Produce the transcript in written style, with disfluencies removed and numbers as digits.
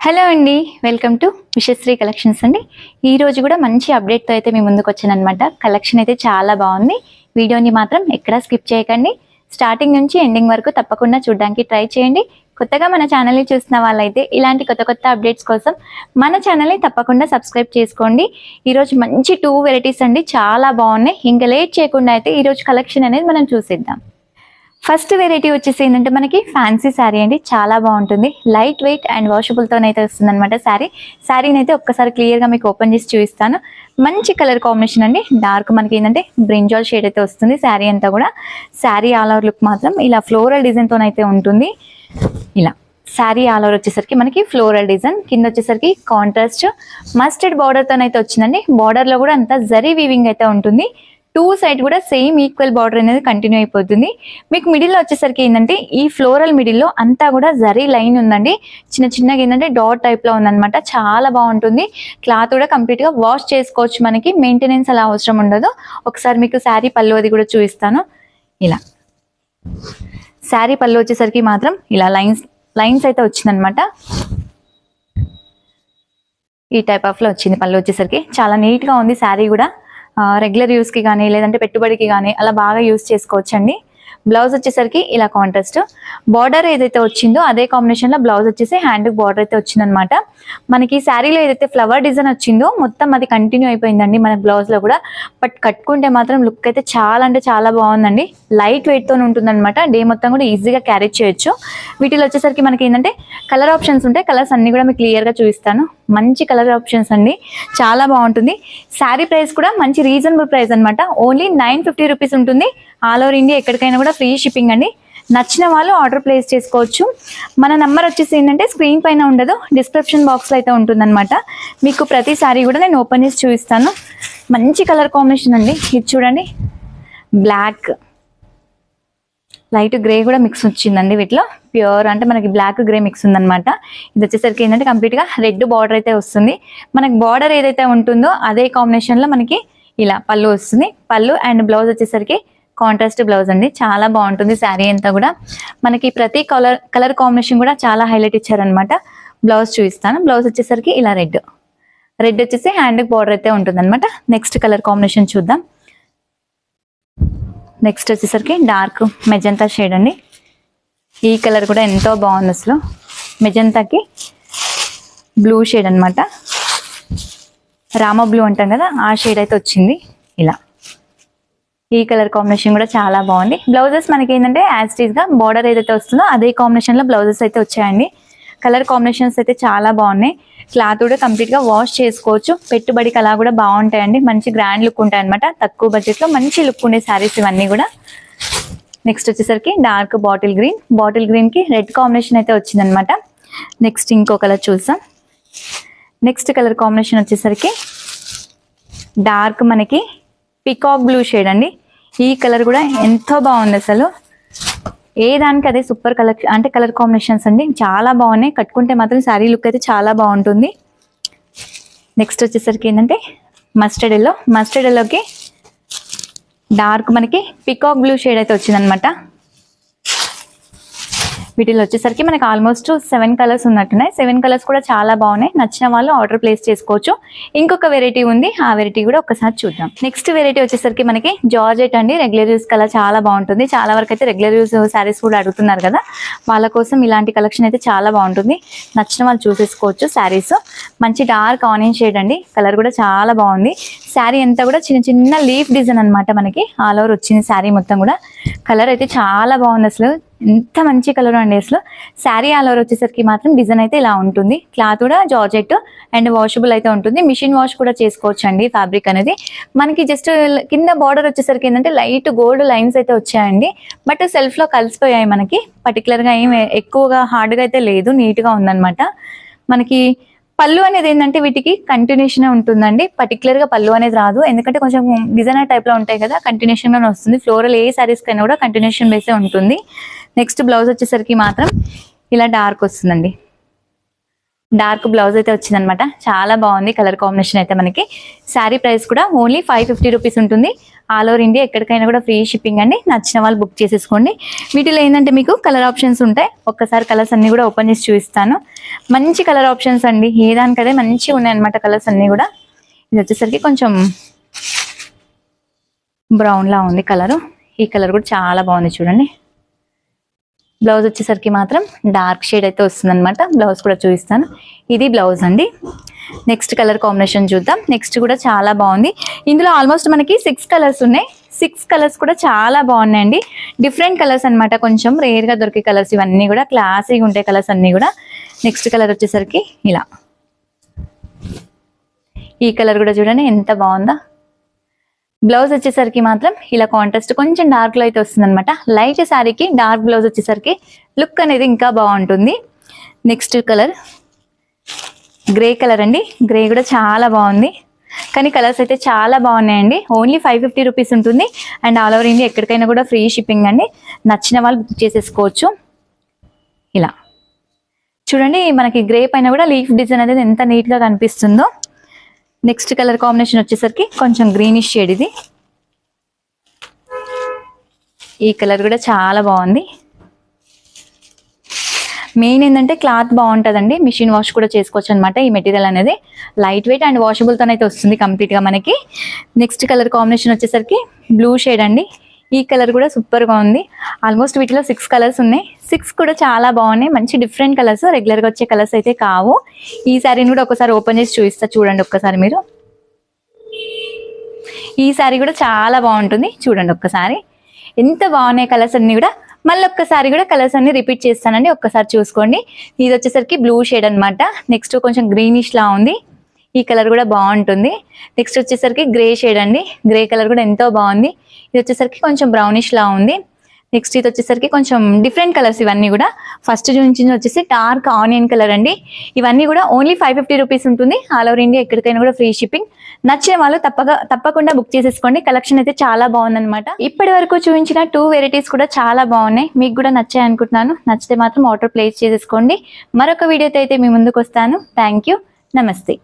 Hello అండి, welcome to విషశ్రీ collections అండి. ఈ రోజు కూడా మంచి అప్డేట్తో అయితే మీ ముందుకు వచ్చానమాట. కలెక్షన్ అయితే చాలా బాగుంది. వీడియోని మాత్రం ఎక్కడా స్కిప్ చేయకండి. స్టార్టింగ్ నుంచి ఎండింగ్ వరకు తప్పకుండా చూడడానికి ట్రై చేయండి. కొత్తగా మన ఛానల్ని చూస్తున్న వాళ్ళైతే ఇలాంటి కొత్త కొత్త అప్డేట్స్ కోసం మన ఛానల్ని తప్పకుండా సబ్స్క్రైబ్ చేసుకోండి. ఈరోజు మంచి 2 వెరైటీస్ అండి, చాలా బాగున్నాయి. ఇంకా లేట్ చేయకుండా అయితే ఈరోజు కలెక్షన్ అనేది మనం చూసేద్దాం. ఫస్ట్ వెరైటీ వచ్చేసి ఏంటంటే మనకి ఫ్యాన్సీ శారీ అండి, చాలా బాగుంటుంది. లైట్ వెయిట్ అండ్ వాషబుల్తోనైతే వస్తుంది అనమాట. శారీని అయితే ఒక్కసారి క్లియర్గా మీకు ఓపెన్ చేసి చూపిస్తాను. మంచి కలర్ కాంబినేషన్ అండి. డార్క్ మనకి ఏంటంటే బ్రింజాల్ షేడ్ అయితే వస్తుంది శారీ అంతా కూడా. శారీ ఆల్ ఓవర్ లుక్ మాత్రం ఇలా ఫ్లోరల్ డిజైన్తోనైతే ఉంటుంది. ఇలా శారీ ఆల్ ఓవర్ వచ్చేసరికి మనకి ఫ్లోరల్ డిజైన్, కింద వచ్చేసరికి కాంట్రాస్ట్ మస్టర్డ్ బార్డర్తోనైతే వచ్చిందండి. బార్డర్లో కూడా అంతా జరీ వీవింగ్ అయితే ఉంటుంది. 2 సైడ్ కూడా సేమ్ ఈక్వల్ బార్డర్ అనేది కంటిన్యూ అయిపోతుంది. మీకు మిడిల్లో వచ్చేసరికి ఏంటంటే ఈ ఫ్లోరల్ మిడిల్లో అంతా కూడా జరీ లైన్ ఉందండి. చిన్న చిన్నగా ఏంటంటే డాట్ టైప్లో ఉందన్నమాట. చాలా బాగుంటుంది. క్లాత్ కూడా కంప్లీట్గా వాష్ చేసుకోవచ్చు. మనకి మెయింటెనెన్స్ అలా అవసరం ఉండదు. ఒకసారి మీకు శారీ పళ్ళు అది కూడా చూపిస్తాను. ఇలా శారీ పళ్ళు వచ్చేసరికి మాత్రం ఇలా లైన్స్ అయితే వచ్చిందనమాట. ఈ టైప్ ఆఫ్లో వచ్చింది పళ్ళు వచ్చేసరికి. చాలా నీట్గా ఉంది శారీ కూడా. రెగ్యులర్ యూస్కి కానీ లేదంటే పెట్టుబడికి కానీ అలా బాగా యూస్ చేసుకోవచ్చండి. బ్లౌజ్ వచ్చేసరికి ఇలా కాంట్రాస్ట్ బార్డర్ ఏదైతే వచ్చిందో అదే కాంబినేషన్లో బ్లౌజ్ వచ్చేసి హ్యాండ్కి బార్డర్ అయితే వచ్చిందనమాట. మనకి శారీలో ఏదైతే ఫ్లవర్ డిజైన్ వచ్చిందో మొత్తం అది కంటిన్యూ అయిపోయిందండి మన బ్లౌజ్లో కూడా. బట్ కట్టుకుంటే మాత్రం లుక్ అయితే చాలా అంటే చాలా బాగుందండి. లైట్ వెయిట్తో ఉంటుందన్నమాట. డే మొత్తం కూడా ఈజీగా క్యారీ చేయొచ్చు. వీటిలో వచ్చేసరికి మనకి ఏంటంటే కలర్ ఆప్షన్స్ ఉంటాయి. కలర్స్ అన్ని కూడా మీకు క్లియర్గా చూపిస్తాను. మంచి కలర్ ఆప్షన్స్ అండి, చాలా బాగుంటుంది. శారీ ప్రైస్ కూడా మంచి రీజనబుల్ ప్రైస్ అనమాట. ఓన్లీ 950 రూపీస్ ఉంటుంది. ఆల్ ఓవర్ ఇండియా ఎక్కడికైనా కూడా ఫ్రీ షిప్పింగ్ అండి. నచ్చిన వాళ్ళు ఆర్డర్ ప్లేస్ చేసుకోవచ్చు. మన నెంబర్ వచ్చేసి ఏంటంటే స్క్రీన్ పైన ఉండదు, డిస్క్రిప్షన్ బాక్స్లో అయితే ఉంటుందన్నమాట. మీకు ప్రతి శారీ కూడా నేను ఓపెన్ చేసి చూపిస్తాను. మంచి కలర్ కాంబినేషన్ అండి. ఇది చూడండి, బ్లాక్ లైట్ గ్రే కూడా మిక్స్ వచ్చిందండి. వీటిలో ప్యూర్ అంటే మనకి బ్లాక్ గ్రే మిక్స్ ఉందన్నమాట. ఇది వచ్చేసరికి ఏంటంటే కంప్లీట్గా రెడ్ బార్డర్ అయితే వస్తుంది. మనకి బార్డర్ ఏదైతే ఉంటుందో అదే కాంబినేషన్లో మనకి ఇలా పళ్ళు వస్తుంది. పళ్ళు అండ్ బ్లౌజ్ వచ్చేసరికి కాంట్రాస్ట్ బ్లౌజ్ అండి. చాలా బాగుంటుంది శారీ అంతా కూడా. మనకి ప్రతి కలర్ కాంబినేషన్ కూడా చాలా హైలైట్ ఇచ్చారనమాట. బ్లౌజ్ చూపిస్తాను. బ్లౌజ్ వచ్చేసరికి ఇలా రెడ్ వచ్చేసి హ్యాండ్కి బార్డర్ అయితే ఉంటుంది అనమాట. నెక్స్ట్ కలర్ కాంబినేషన్ చూద్దాం. నెక్స్ట్ వచ్చేసరికి డార్క్ మెజంతా షేడ్ అండి. ఈ కలర్ కూడా ఎంతో బాగుంది అసలు. మెజంతాకి బ్లూ షేడ్ అనమాట. రామ బ్లూ అంటాం కదా, ఆ షేడ్ అయితే వచ్చింది. ఇలా ఈ కలర్ కాంబినేషన్ కూడా చాలా బాగుంది. బ్లౌజెస్ మనకి ఏంటంటే యాజ్ ఇట్ ఈస్ గా బార్డర్ ఏదైతే వస్తుందో అదే కాంబినేషన్ లో బ్లౌజెస్ అయితే వచ్చాయండి. కలర్ కాంబినేషన్స్ అయితే చాలా బాగున్నాయి. క్లాత్ కూడా కంప్లీట్ గా వాష్ చేసుకోవచ్చు. పెట్టుబడికి అలా కూడా బాగుంటాయండి. మంచి గ్రాండ్ లుక్ ఉంటాయి అనమాట. తక్కువ బడ్జెట్ లో మంచి లుక్ ఉండే శారీస్ ఇవన్నీ కూడా. నెక్స్ట్ వచ్చేసరికి డార్క్ బాటిల్ గ్రీన్ కి రెడ్ కాంబినేషన్ అయితే వచ్చిందనమాట. నెక్స్ట్ ఇంకో కలర్ చూసాం. నెక్స్ట్ కలర్ కాంబినేషన్ వచ్చేసరికి డార్క్ మనకి పికాక్ బ్లూ షేడ్ అండి. ఈ కలర్ కూడా ఎంతో బాగుంది అసలు. ఏ దానికి అదే సూపర్ కలర్ కాంబినేషన్స్ అండి, చాలా బాగున్నాయి. కట్టుకుంటే మాత్రం శారీ లుక్ అయితే చాలా బాగుంటుంది. నెక్స్ట్ వచ్చేసరికి ఏంటంటే మస్టర్డ్ ఎల్లోకి డార్క్ మనకి పికాక్ బ్లూ షేడ్ అయితే వచ్చిందనమాట. వీటిలో వచ్చేసరికి మనకి ఆల్మోస్ట్ 7 కలర్స్ ఉన్నట్టున్నాయి. 7 కలర్స్ కూడా చాలా బాగున్నాయి. నచ్చిన వాళ్ళు ఆర్డర్ ప్లేస్ చేసుకోవచ్చు. ఇంకొక వెరైటీ ఉంది, ఆ వెరైటీ కూడా ఒకసారి చూద్దాం. నెక్స్ట్ వెరైటీ వచ్చేసరికి మనకి జార్జెట్ అండి. రెగ్యులర్ యూస్ కలర్ చాలా బాగుంటుంది. చాలా వరకు అయితే రెగ్యులర్ యూస్ శారీస్ కూడా అడుగుతున్నారు కదా, వాళ్ళ కోసం ఇలాంటి కలెక్షన్ అయితే చాలా బాగుంటుంది. నచ్చిన వాళ్ళు చూసేసుకోవచ్చు. శారీస్ మంచి డార్క్ ఆనియన్ షేడ్ అండి. కలర్ కూడా చాలా బాగుంది. శారీ అంతా కూడా చిన్న చిన్న లీఫ్ డిజైన్ అనమాట. మనకి ఆల్ ఓవర్ వచ్చింది శారీ మొత్తం కూడా. కలర్ అయితే చాలా బాగుంది అసలు. ఎంత మంచి కలర్ అండి అసలు. శారీ ఆల్ ఓవర్ వచ్చేసరికి మాత్రం డిజైన్ అయితే ఇలా ఉంటుంది. క్లాత్ కూడా జార్జెట్ అండ్ వాషబుల్ అయితే ఉంటుంది. మిషన్ వాష్ కూడా చేసుకోవచ్చు అండి. ఫ్యాబ్రిక్ అనేది మనకి జస్ట్ కింద బార్డర్ వచ్చేసరికి ఏంటంటే లైట్ గోల్డ్ లైన్స్ అయితే వచ్చాయండి. బట్ సెల్ఫ్ లో కలిసిపోయాయి. మనకి పర్టికులర్ గా ఏమి ఎక్కువగా హార్డ్గా అయితే లేదు, నీట్ గా ఉందన్నమాట. మనకి పళ్ళు అనేది ఏంటంటే వీటికి కంటిన్యూషన్ ఉంటుందండి. పర్టికులర్ గా పళ్ళు అనేది రాదు, ఎందుకంటే కొంచెం డిజైనర్ టైప్ లో ఉంటాయి కదా, కంటిన్యూషన్ గానే వస్తుంది. ఫ్లోరల్ ఏ శారీస్ కైనా కూడా కంటిన్యూషన్ బేసే ఉంటుంది. నెక్స్ట్ బ్లౌజ్ వచ్చేసరికి మాత్రం ఇలా డార్క్ వస్తుందండి. డార్క్ బ్లౌజ్ అయితే వచ్చిందనమాట. చాలా బాగుంది కలర్ కాంబినేషన్ అయితే. మనకి శారీ ప్రైస్ కూడా ఓన్లీ 550 రూపీస్ ఉంటుంది. ఆల్ ఓవర్ ఇండియా ఎక్కడికైనా కూడా ఫ్రీ షిప్పింగ్ అండి. నచ్చిన వాళ్ళు బుక్ చేసేసుకోండి. వీటిలో ఏంటంటే మీకు కలర్ ఆప్షన్స్ ఉంటాయి. ఒక్కసారి కలర్స్ అన్ని కూడా ఓపెన్ చేసి చూపిస్తాను. మంచి కలర్ ఆప్షన్స్ అండి, ఏ దానికదే మంచిగా ఉన్నాయన్నమాట కలర్స్ అన్ని కూడా. ఇది వచ్చేసరికి కొంచెం బ్రౌన్ లా ఉంది కలరు. ఈ కలర్ కూడా చాలా బాగుంది చూడండి. బ్లౌజ్ వచ్చేసరికి మాత్రం డార్క్ షేడ్ అయితే వస్తుంది అనమాట. బ్లౌజ్ కూడా చూపిస్తాను. ఇది బ్లౌజ్ అండి. నెక్స్ట్ కలర్ కాంబినేషన్ చూద్దాం. నెక్స్ట్ కూడా చాలా బాగుంది. ఇందులో ఆల్మోస్ట్ మనకి 6 కలర్స్ ఉన్నాయి. 6 కలర్స్ కూడా చాలా బాగున్నాయండి. డిఫరెంట్ కలర్స్ అనమాట, కొంచెం రేర్ గా దొరికే కలర్స్. ఇవన్నీ కూడా క్లాసీగా ఉంటాయి కలర్స్ అన్ని కూడా. నెక్స్ట్ కలర్ వచ్చేసరికి ఇలా, ఈ కలర్ కూడా చూడండి ఎంత బాగుందా. బ్లౌజ్ వచ్చేసరికి మాత్రం ఇలా కాంట్రాస్ట్ కొంచెం డార్క్ లో అయితే వస్తుంది అనమాట. లైట్ శారీకి డార్క్ బ్లౌజ్ వచ్చేసరికి లుక్ అనేది ఇంకా బాగుంటుంది. నెక్స్ట్ కలర్ గ్రే కలర్ అండి. గ్రే కూడా చాలా బాగుంది, కానీ కలర్స్ అయితే చాలా బాగున్నాయండి. ఓన్లీ 550 రూపీస్ ఉంటుంది. అండ్ ఆల్ ఓవర్ ఇండియా ఎక్కడికైనా కూడా ఫ్రీ షిప్పింగ్ అండి. నచ్చిన వాళ్ళు బుక్ చేసేసుకోవచ్చు. ఇలా చూడండి, మనకి గ్రే పైన కూడా లీఫ్ డిజైన్ అనేది ఎంత నీట్ గా కనిపిస్తుందో. నెక్స్ట్ కలర్ కాంబినేషన్ వచ్చేసరికి కొంచెం గ్రీనిష్ షేడ్. ఇది ఈ కలర్ కూడా చాలా బాగుంది. మెయిన్ ఏంటంటే క్లాత్ బాగుంటుందండి. మిషన్ వాష్ కూడా చేసుకోవచ్చు అనమాట. ఈ మెటీరియల్ అనేది లైట్ వెయిట్ అండ్ వాషబుల్ తోనైతే వస్తుంది కంప్లీట్ గా మనకి. నెక్స్ట్ కలర్ కాంబినేషన్ వచ్చేసరికి బ్లూ షేడ్ అండి. ఈ కలర్ కూడా సూపర్ గా ఉంది. ఆల్మోస్ట్ వీటిలో 6 కలర్స్ ఉన్నాయి. 6 కూడా చాలా బాగున్నాయి. మంచి డిఫరెంట్ కలర్స్, రెగ్యులర్ గా వచ్చే కలర్స్ అయితే కావు. ఈ శారీని కూడా ఒకసారి ఓపెన్ చేసి చూపిస్తా చూడండి ఒక్కసారి మీరు. ఈ శారీ కూడా చాలా బాగుంటుంది చూడండి ఒక్కసారి. ఎంత బాగున్నాయి కలర్స్ అన్ని కూడా. మళ్ళీ ఒక్కసారి కూడా కలర్స్ అన్ని రిపీట్ చేస్తానండి, ఒక్కసారి చూసుకోండి. ఇది వచ్చేసరికి బ్లూ షేడ్ అనమాట. నెక్స్ట్ కొంచెం గ్రీనిష్ లా ఉంది. ఈ కలర్ కూడా బాగుంటుంది. నెక్స్ట్ వచ్చేసరికి గ్రే షేడ్ అండి. గ్రే కలర్ కూడా ఎంతో బాగుంది. ఇది వచ్చేసరికి కొంచెం బ్రౌనిష్ లా ఉంది. నెక్స్ట్ ఇది వచ్చేసరికి కొంచెం డిఫరెంట్ కలర్స్ ఇవన్నీ కూడా. ఫస్ట్ నుంచి వచ్చేసి డార్క్ ఆనియన్ కలర్ అండి. ఇవన్నీ కూడా ఓన్లీ 550 రూపీస్ ఉంటుంది. ఆల్ ఓవర్ ఇండియా ఎక్కడికైనా కూడా ఫ్రీ షిప్పింగ్. నచ్చిన వాళ్ళు తప్పకుండా బుక్ చేసేసుకోండి. కలెక్షన్ అయితే చాలా బాగుందన్నమాట. ఇప్పటి వరకు చూపించిన 2 వెరైటీస్ కూడా చాలా బాగున్నాయి. మీకు కూడా నచ్చాయి అనుకుంటున్నాను. నచ్చితే మాత్రం ఆర్డర్ ప్లేస్ చేసేసుకోండి. మరొక వీడియోతో అయితే మీ ముందుకు వస్తాను. Thank you. నమస్తే.